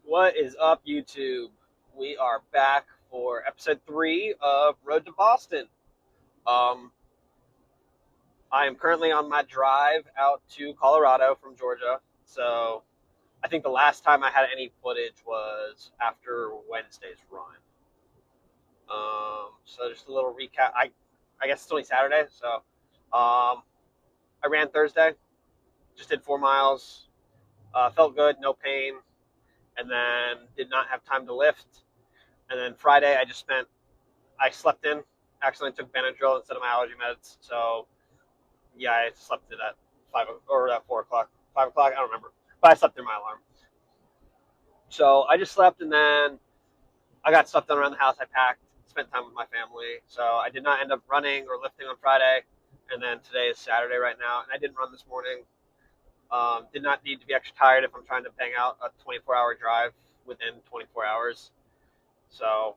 What is up, YouTube? We are back for episode 3 of Road to Boston. Um, I am currently on my drive out to Colorado from Georgia. So I think the last time I had any footage was after Wednesday's run. So just a little recap. I guess it's only Saturday. So I ran Thursday, just did 4 miles. Felt good, no pain, and then did not have time to lift. And then Friday, I slept in. Accidentally took Benadryl instead of my allergy meds. So yeah, I slept in at 4 o'clock, 5 o'clock. I don't remember, but I slept through my alarm. So I just slept, and then I got stuff done around the house. I packed, spent time with my family. So I did not end up running or lifting on Friday, and then today is Saturday right now, and I didn't run this morning. Did not need to be extra tired if I'm trying to bang out a 24-hour drive within 24 hours. So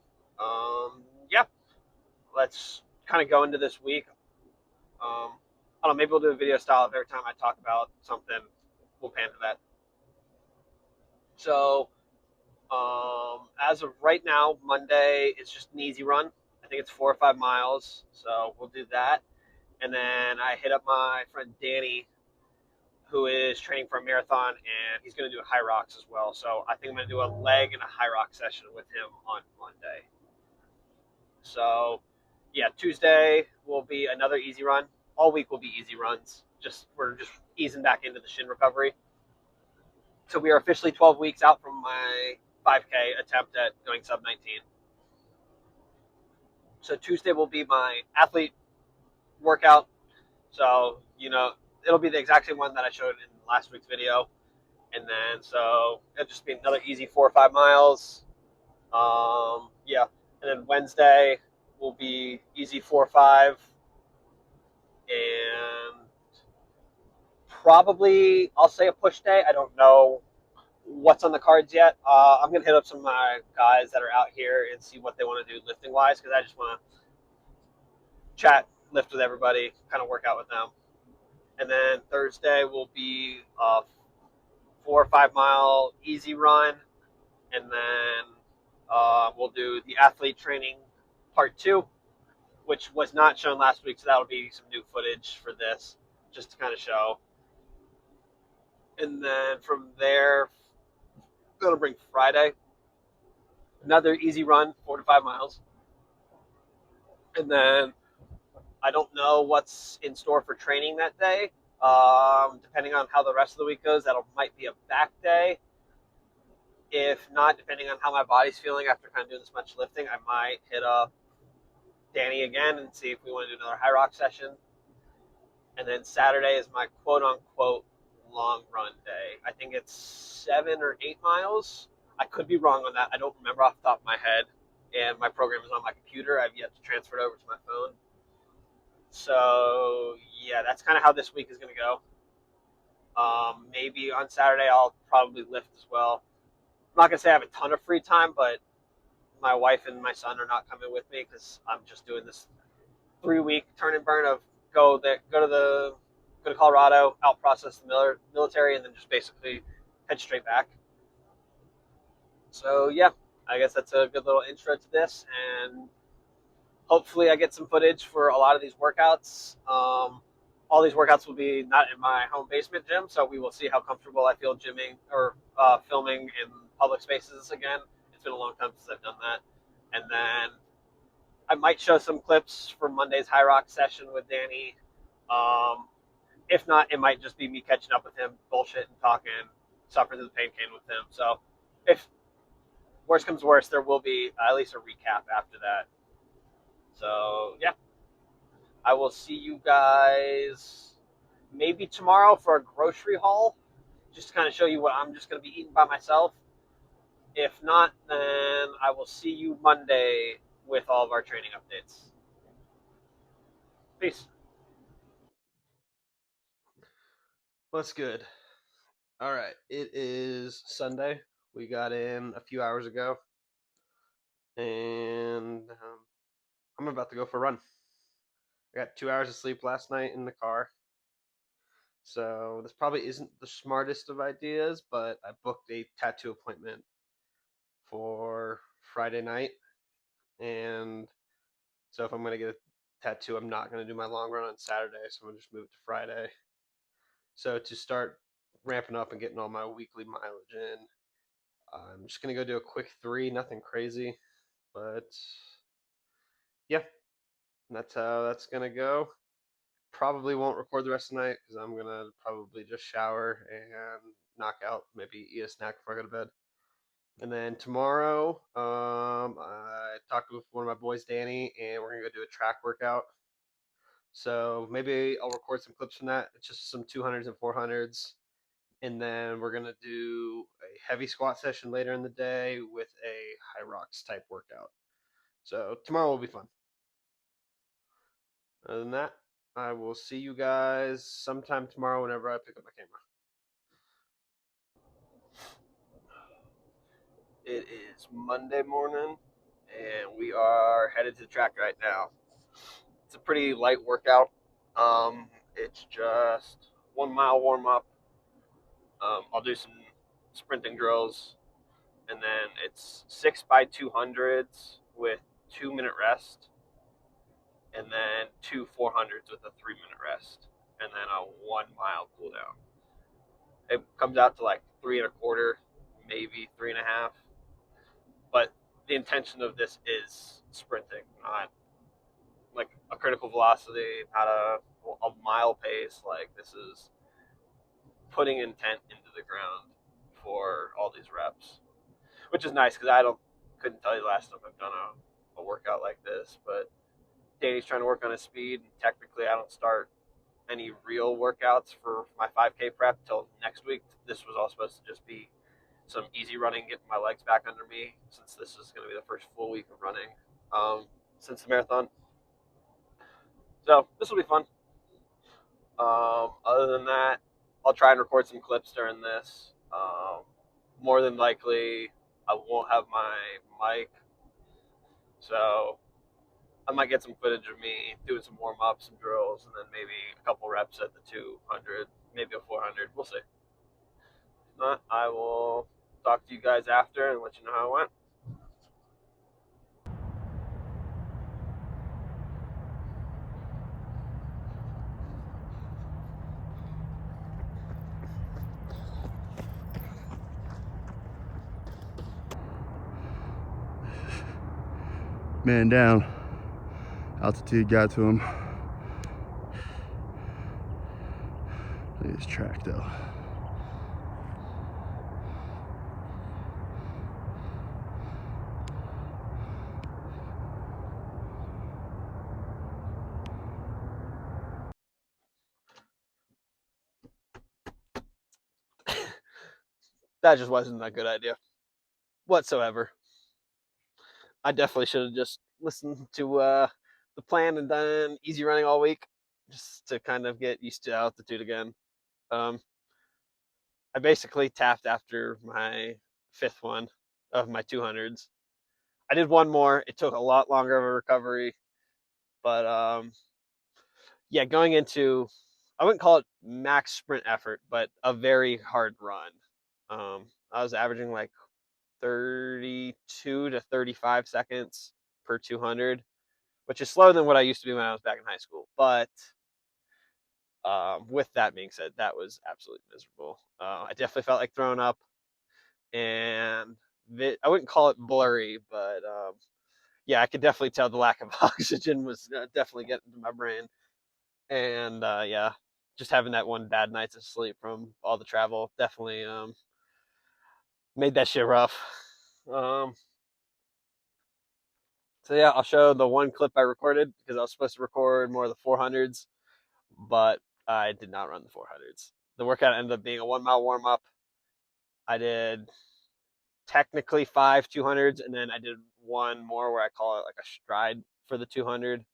yeah, let's kind of go into this week. I don't know, maybe we'll do a video style of every time I talk about something, we'll pan to that. So, as of right now, Monday is just an easy run. I think it's 4 or 5 miles, so we'll do that. And then I hit up my friend Danny, who is training for a marathon, and he's going to do a high rocks as well. So I think I'm going to do a leg and a high rock session with him on Monday. So, yeah, Tuesday will be another easy run. All week will be easy runs. We're just easing back into the shin recovery. So we are officially 12 weeks out from my 5K attempt at going sub 19. So Tuesday will be my athlete workout. So it'll be the exact same one that I showed in last week's video, and then so it'll just be another easy 4 or 5 miles. Yeah, and then Wednesday will be easy 4 or 5, and probably I'll say a push day. I don't know what's on the cards yet. I'm gonna hit up some of my guys that are out here and see what they want to do lifting wise, because I just want to chat, lift with everybody, kind of work out with them. And then Thursday will be a 4 or 5 mile easy run, and then we'll do the athlete training part 2, which was not shown last week, so that'll be some new footage for this, just to kind of show. And then from there, I'm gonna bring Friday, another easy run, 4 to 5 miles, and then I don't know what's in store for training that day. Depending on how the rest of the week goes, that might be a back day. If not, depending on how my body's feeling after kind of doing this much lifting, I might hit up Danny again and see if we want to do another high rock session. And then Saturday is my quote unquote long run day. I think it's 7 or 8 miles. I could be wrong on that. I don't remember off the top of my head. And my program is on my computer. I've yet to transfer it over to my phone. So yeah, that's kind of how this week is going to go. Maybe on Saturday I'll probably lift as well. I'm not going to say I have a ton of free time, but my wife and my son are not coming with me because I'm just doing this 3 week turn and burn of go to Colorado, out process the military, and then just basically head straight back. So yeah, I guess that's a good little intro to this, and hopefully I get some footage for a lot of these workouts. All these workouts will be not in my home basement gym, so we will see how comfortable I feel gymming or filming in public spaces again. It's been a long time since I've done that. And then I might show some clips from Monday's High Rock session with Danny. If not, it might just be me catching up with him, bullshit and talking, suffering through the pain cane with him. So if worst comes to worst, there will be at least a recap after that. So yeah, I will see you guys maybe tomorrow for a grocery haul, just to kind of show you what I'm just going to be eating by myself. If not, then I will see you Monday with all of our training updates. Peace. What's good? All right, it is Sunday. We got in a few hours ago, and I'm about to go for a run. I got 2 hours of sleep last night in the car. So this probably isn't the smartest of ideas, but I booked a tattoo appointment for Friday night, and so if I'm gonna get a tattoo, I'm not gonna do my long run on Saturday, so I'm gonna just move it to Friday. So to start ramping up and getting all my weekly mileage in, I'm just gonna go do a quick 3, nothing crazy, but yeah, that's how that's gonna go. Probably won't record the rest of the night because I'm gonna probably just shower and knock out, maybe eat a snack before I go to bed. And then tomorrow, I talked with one of my boys, Danny, and we're gonna go do a track workout. So maybe I'll record some clips from that. It's just some 200s and 400s, and then we're gonna do a heavy squat session later in the day with a high rocks type workout. So tomorrow will be fun. Other than that, I will see you guys sometime tomorrow whenever I pick up my camera. It is Monday morning, and we are headed to the track right now. It's a pretty light workout. It's just 1 mile warm up. I'll do some sprinting drills, and then it's 6x200s with 2 minute rest, and then two 400s with a 3 minute rest, and then a 1 mile cool down. It comes out to like 3 1/4, maybe 3 1/2. But the intention of this is sprinting, not like a critical velocity, not a mile pace. Like this is putting intent into the ground for all these reps, which is nice because I don't couldn't tell you the last time I've done a workout like this. But Danny's trying to work on his speed. Technically, I don't start any real workouts for my 5K prep till next week. This was all supposed to just be some easy running, getting my legs back under me, since this is going to be the first full week of running since the marathon. So this will be fun. Other than that, I'll try and record some clips during this. More than likely, I won't have my mic, so I might get some footage of me doing some warm ups, some drills, and then maybe a couple reps at the 200, maybe a 400. We'll see. If not, I will talk to you guys after and let you know how it went. Man down. Altitude got to him. Look at his track though. That just wasn't a good idea whatsoever. I definitely should have just listened to the plan and done easy running all week, just to kind of get used to altitude again. Um, I basically tapped after my fifth one of my 200s. I did one more. It took a lot longer of a recovery, but yeah, going into, I wouldn't call it max sprint effort, but a very hard run. I was averaging like 32 to 35 seconds per 200, which is slower than what I used to be when I was back in high school. But with that being said, that was absolutely miserable. I definitely felt like throwing up, and I wouldn't call it blurry, but yeah, I could definitely tell the lack of oxygen was definitely getting to my brain. And yeah, just having that one bad night's of sleep from all the travel definitely made that shit rough. Um, so yeah, I'll show the one clip I recorded because I was supposed to record more of the 400s, but I did not run the 400s. The workout ended up being a 1 mile warm up. I did technically 5 200s, and then I did one more where I call it like a stride for the 200.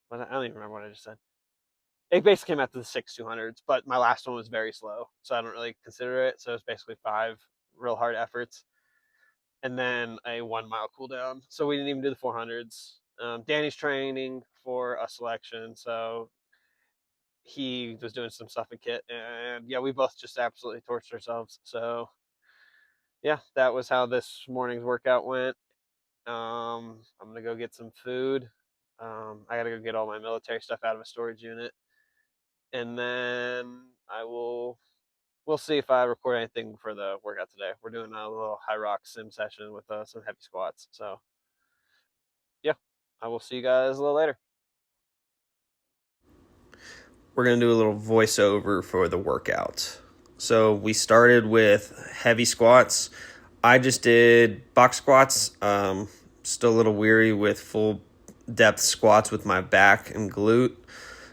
But I don't even remember what I just said. It basically came out to the 6 200s, but my last one was very slow, so I don't really consider it. So it's basically 5 real hard efforts, and then a 1 mile cool down. So we didn't even do the 400s. Danny's training for a selection, so he was doing some stuff in kit, and yeah, we both just absolutely torched ourselves. So yeah, that was how this morning's workout went. I'm gonna go get some food. I gotta go get all my military stuff out of a storage unit, and then we'll see if I record anything for the workout today. We're doing a little high rock sim session with some heavy squats. So yeah, I will see you guys a little later. We're going to do a little voiceover for the workout. So we started with heavy squats. I just did box squats. Still a little weary with full depth squats with my back and glute.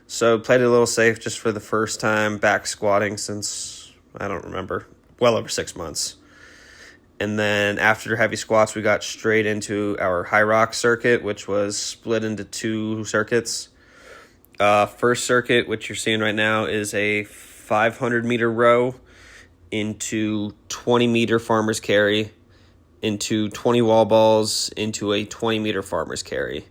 So played it a little safe just for the first time back squatting since, I don't remember, well over 6 months. And then after heavy squats, we got straight into our high rock circuit, which was split into 2 circuits. First circuit, which you're seeing right now, is a 500-meter row into 20-meter farmer's carry, into 20 wall balls, into a 20-meter farmer's carry.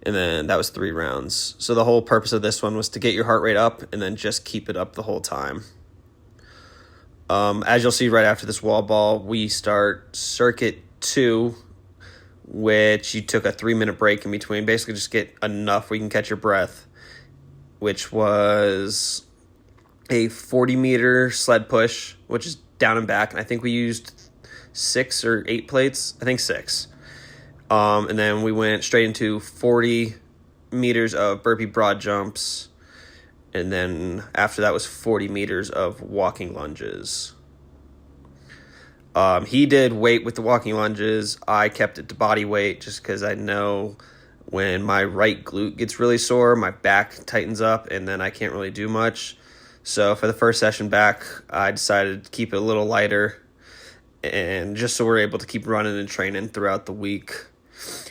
And then that was 3 rounds. So the whole purpose of this one was to get your heart rate up and then just keep it up the whole time. As you'll see right after this wall ball, we start circuit 2, which you took a 3-minute break in between. Basically just get enough where you can catch your breath, which was a 40-meter sled push, which is down and back. And I think we used 6 or 8 plates. I think 6. And then we went straight into 40 meters of burpee broad jumps. And then after that was 40 meters of walking lunges. He did weight with the walking lunges. I kept it to body weight just because I know when my right glute gets really sore, my back tightens up, and then I can't really do much. So for the first session back, I decided to keep it a little lighter, and just so we're able to keep running and training throughout the week.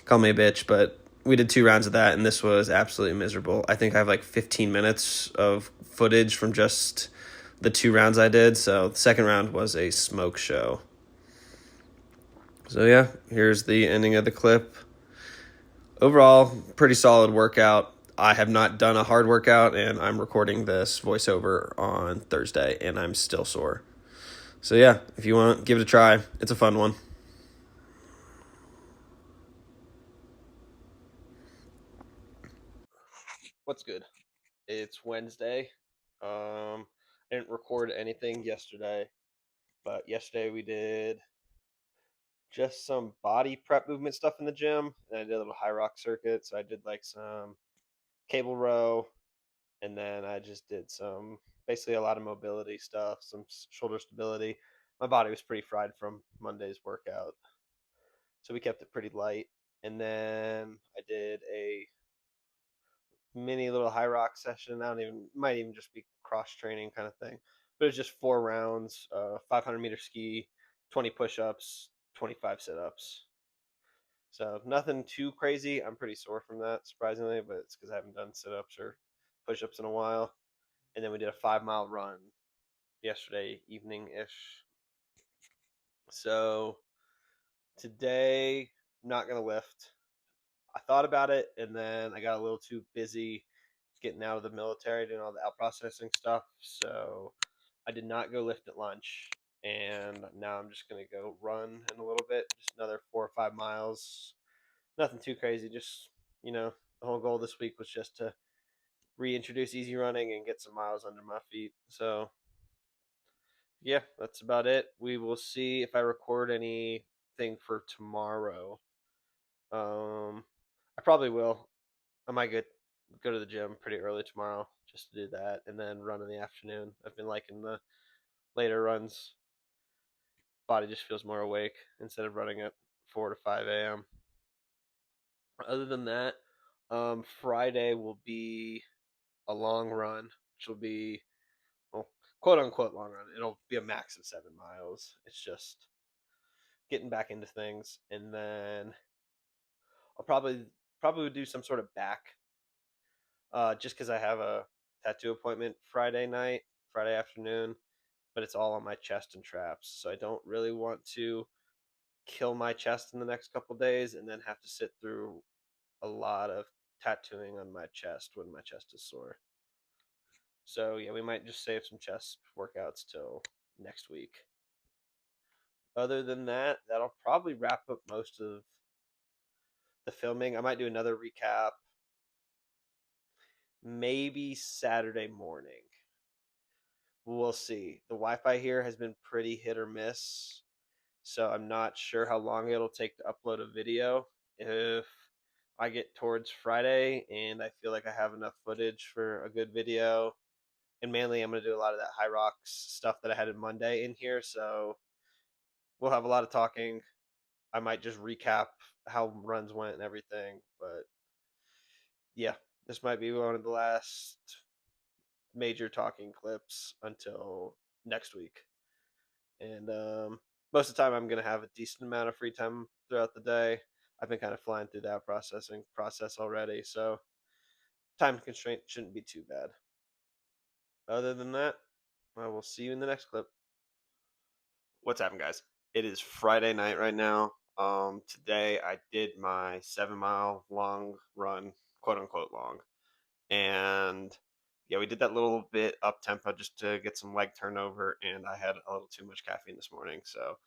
Call me a bitch, but we did 2 rounds of that, and this was absolutely miserable. I think I have like 15 minutes of footage from just the 2 rounds I did, so the second round was a smoke show. So yeah, here's the ending of the clip. Overall, pretty solid workout. I have not done a hard workout, and I'm recording this voiceover on Thursday, and I'm still sore. So yeah, if you want, give it a try. It's a fun one. What's good? It's Wednesday. I didn't record anything yesterday, but yesterday we did just some body prep movement stuff in the gym, and I did a little high rock circuit. So I did like some cable row, and then I just did some basically a lot of mobility stuff, some shoulder stability. My body was pretty fried from Monday's workout, so we kept it pretty light. And then I did a mini little high rock session. I don't even might even just be cross training kind of thing, but it was just 4 rounds, 500-meter ski, 20 push-ups, 25 sit-ups. So nothing too crazy. I'm pretty sore from that, surprisingly, but it's because I haven't done sit-ups or push-ups in a while. And then we did a 5-mile run yesterday evening ish. So today, I'm not gonna lift. I thought about it, and then I got a little too busy getting out of the military, doing all the out processing stuff. So I did not go lift at lunch, and now I'm just gonna go run in a little bit, just another 4 or 5 miles. Nothing too crazy. Just the whole goal this week was just to reintroduce easy running and get some miles under my feet. So yeah, that's about it. We will see if I record anything for tomorrow. I probably will. I might go to the gym pretty early tomorrow just to do that, and then run in the afternoon. I've been liking the later runs. Body just feels more awake instead of running at 4 to 5 a.m. Other than that, Friday will be a long run, which will be, well, quote unquote long run. It'll be a max of 7 miles. It's just getting back into things, and then I'll probably do some sort of back, just because I have a tattoo appointment Friday night, Friday afternoon, but it's all on my chest and traps, so I don't really want to kill my chest in the next couple days and then have to sit through a lot of tattooing on my chest when my chest is sore. So yeah, we might just save some chest workouts till next week. Other than that, that'll probably wrap up most of the filming. I might do another recap maybe Saturday morning. We'll see. The Wi-Fi here has been pretty hit or miss, so I'm not sure how long it'll take to upload a video. If I get towards Friday and I feel like I have enough footage for a good video, and mainly I'm going to do a lot of that high rocks stuff that I had in Monday in here, so we'll have a lot of talking. I might just recap how runs went and everything, but yeah, this might be one of the last major talking clips until next week. And most of the time, I'm gonna have a decent amount of free time throughout the day. I've been kind of flying through that process already, so time constraint shouldn't be too bad. Other than that, I will see you in the next clip. What's happening, guys? It is Friday night right now. Today I did my 7 mile long run, quote unquote long, and yeah, we did that little bit up tempo just to get some leg turnover, and I had a little too much caffeine this morning, so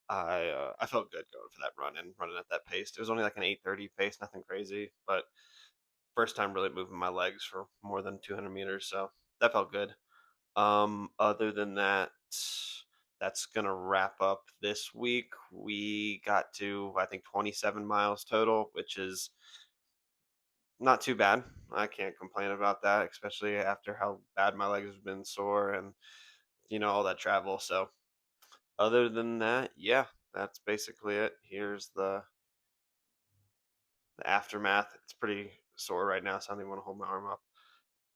I felt good going for that run and running at that pace. It was only like an 8:30 pace, nothing crazy, but first time really moving my legs for more than 200 meters, so that felt good. Other than that, that's gonna wrap up this week. We got to I think 27 miles total, which is not too bad. I can't complain about that, especially after how bad my legs have been sore and all that travel. So other than that, yeah, that's basically it. Here's the aftermath. It's pretty sore right now, so I don't even want to hold my arm up.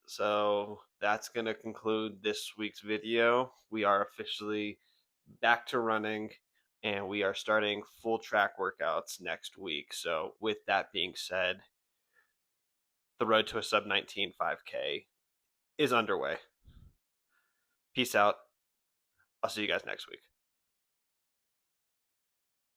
So that's going to conclude this week's video. We are officially back to running and we are starting full track workouts next week. So, with that being said, the road to a sub 19 5K is underway. Peace out. I'll see you guys next week.